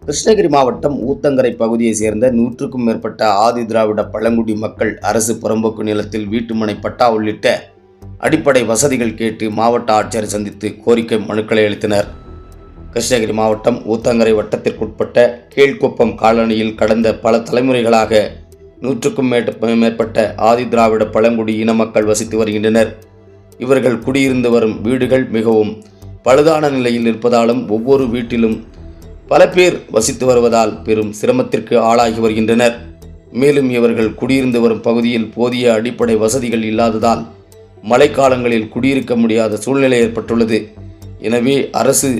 கிருஷ்ணகிரி மாவட்டம் ஊத்தங்கரை பகுதியைச் சேர்ந்த 100க்கும் மேற்பட்ட ஆதி திராவிட பழங்குடி மக்கள் அரசு புறம்போக்கு நிலத்தில் வீட்டுமனை பட்டா உள்ளிட்ட அடிப்படை வசதிகள் கேட்டு மாவட்ட ஆட்சியரை சந்தித்து கோரிக்கை மனுக்களை அளித்தனர். கிருஷ்ணகிரி மாவட்டம் ஊத்தங்கரை வட்டத்திற்குட்பட்ட கீழ்குப்பம் காலனியில் கடந்த பல தலைமுறைகளாக 100க்கும் மேற்பட்ட ஆதி திராவிட பழங்குடி இன மக்கள் வசித்து வருகின்றனர். இவர்கள் குடியிருந்து வரும் வீடுகள் மிகவும் பழுதான நிலையில் இருப்பதாலும் ஒவ்வொரு வீட்டிலும் பல பேர் வசித்து வருவதால் பெரும் சிரமத்திற்கு ஆளாகி வருகின்றனர். மேலும் இவர்கள் குடியிருந்து வரும் பகுதியில் போதிய அடிப்படை வசதிகள் இல்லாததால் மழைக்காலங்களில் குடியிருக்க முடியாத சூழ்நிலை ஏற்பட்டுள்ளது. எனவே அரசு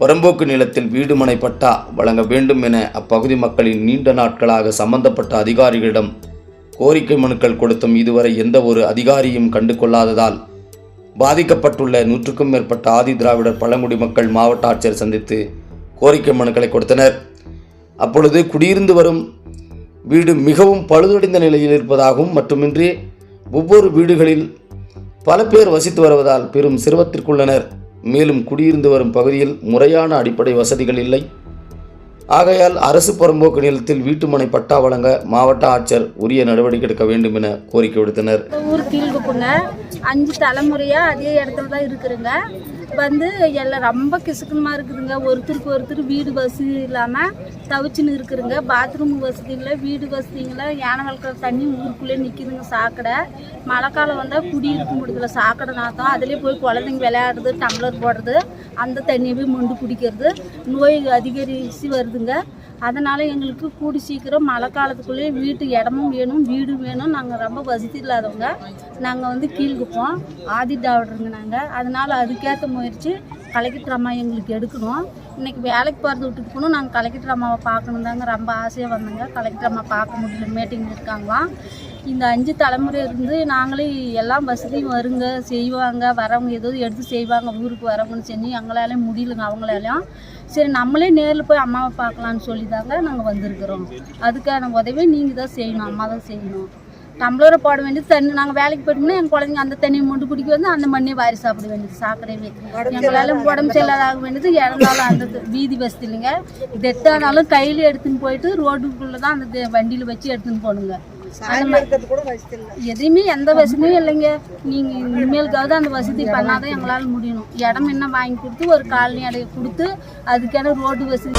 புறம்போக்கு நிலத்தில் வீடுமனை பட்டா வழங்க வேண்டும் என அப்பகுதி மக்களின் நீண்ட நாட்களாக சம்பந்தப்பட்ட அதிகாரிகளிடம் கோரிக்கை மனுக்கள் கொடுத்தும் இதுவரை எந்த ஒரு அதிகாரியும் கண்டு கொள்ளாததால் பாதிக்கப்பட்டுள்ள 100க்கும் மேற்பட்ட ஆதி திராவிடர் பழங்குடி மக்கள் மாவட்ட ஆட்சியர் சந்தித்து கோரிக்கை மனுக்களை கொடுத்தனர். அப்பொழுது குடியிருந்து வரும் வீடு மிகவும் பழுதடைந்த நிலையில் இருப்பதாகவும் மட்டுமின்றி ஒவ்வொரு வீடுகளில் பல பேர் வசித்து வருவதால் பெரும் சிரமத்திற்குள்ளனர். மேலும் குடியிருந்து வரும் பகுதியில் முறையான அடிப்படை வசதிகள் இல்லை. ஆகையால் அரசு புறம்போக்கு நிலத்தில் வீட்டுமனை பட்டா வழங்க மாவட்ட ஆட்சியர் உரிய நடவடிக்கை எடுக்க வேண்டும் என கோரிக்கை விடுத்தனர். ஊர் கீழ்குப்புங்க 5 தலைமுறையாக அதே இடத்துல தான் இருக்குதுங்க. எல்லாம் ரொம்ப கிசுக்கமாக இருக்குதுங்க. ஒருத்தருக்கு ஒருத்தர் வீடு வசதி இல்லாமல் தவிச்சுன்னு இருக்குதுங்க. பாத்ரூம் வசதி இல்லை, வீடு வசதிங்கள யானை வளர்க்குற தண்ணி ஊருக்குள்ளே நிற்கிதுங்க. சாக்கடை மழை காலம் வந்தால் குடியிருக்க முடியல. சாக்கடை நாத்தம், அதிலே போய் குழந்தைங்க விளையாடுறது, டம்ளர் போடுறது, அந்த தண்ணியை போய் மொண்டு குடிக்கிறது, நோய் அதிகரித்து வருதுங்க. அதனால் எங்களுக்கு கூடி சீக்கிரம் மழை காலத்துக்குள்ளேயே வீட்டு இடமும் வேணும், வீடு வேணும். நாங்கள் ரொம்ப வசதி இல்லாதவங்க. நாங்கள் கீழ்குப்போம் ஆதி திராவிடருங்க நாங்கள். அதனால் அதுக்கேற்ற முயற்சி கலெக்டர் அம்மா எங்களுக்கு எடுக்கணும். இன்றைக்கி வேலைக்கு போகிறது விட்டுட்டு போகணும். நாங்கள் கலெக்டர் அம்மாவை பார்க்கணும் தாங்க ரொம்ப ஆசையாக வந்தோங்க. கலெக்டர் அம்மா பார்க்க முடியல, மீட்டிங் இருக்காங்களாம். இந்த 5 தலைமுறை இருந்து நாங்களே எல்லாம் வசதியும் வருங்க, செய்வாங்க, வரவங்க ஏதோ எடுத்து செய்வாங்க, ஊருக்கு வரவங்கன்னு செஞ்சு எங்களாலே முடியலங்க. அவங்களாலையும் சரி நம்மளே நேரில் போய் அம்மாவை பார்க்கலான்னு சொல்லி தாங்க நாங்கள் வந்திருக்கிறோம். அதுக்கான உதவி நீங்கள் தான் செய்யணும், அம்மா தான் செய்யணும். டம்ளரை போட வேண்டியது தண்ணி. நாங்கள் வேலைக்கு போயிட்டோம்னா எங்கள் குழந்தைங்க அந்த தண்ணியை மொண்டு குடிக்க வந்து அந்த மண்ணியை வாரி சாப்பிட வேண்டியது. சாக்கடையே எங்களால் உடம்பு செல்லாதாக வேண்டியது. இறந்தாலும் அந்த வீதி வசதி இல்லைங்க. டெத்தானாலும் கையில் எடுத்துன்னு போயிட்டு ரோடுக்குள்ளே தான் அந்த வண்டியில் வச்சு எடுத்துன்னு போகணுங்க. எதையுமே எந்த வசதியும் இல்லைங்க. நீங்கள் இனிமேலுக்காவது அந்த வசதி பண்ணாதான் எங்களால் முடியணும். இடம் என்ன வாங்கி கொடுத்து ஒரு காலனி அடைய கொடுத்து அதுக்கான ரோடு வசதி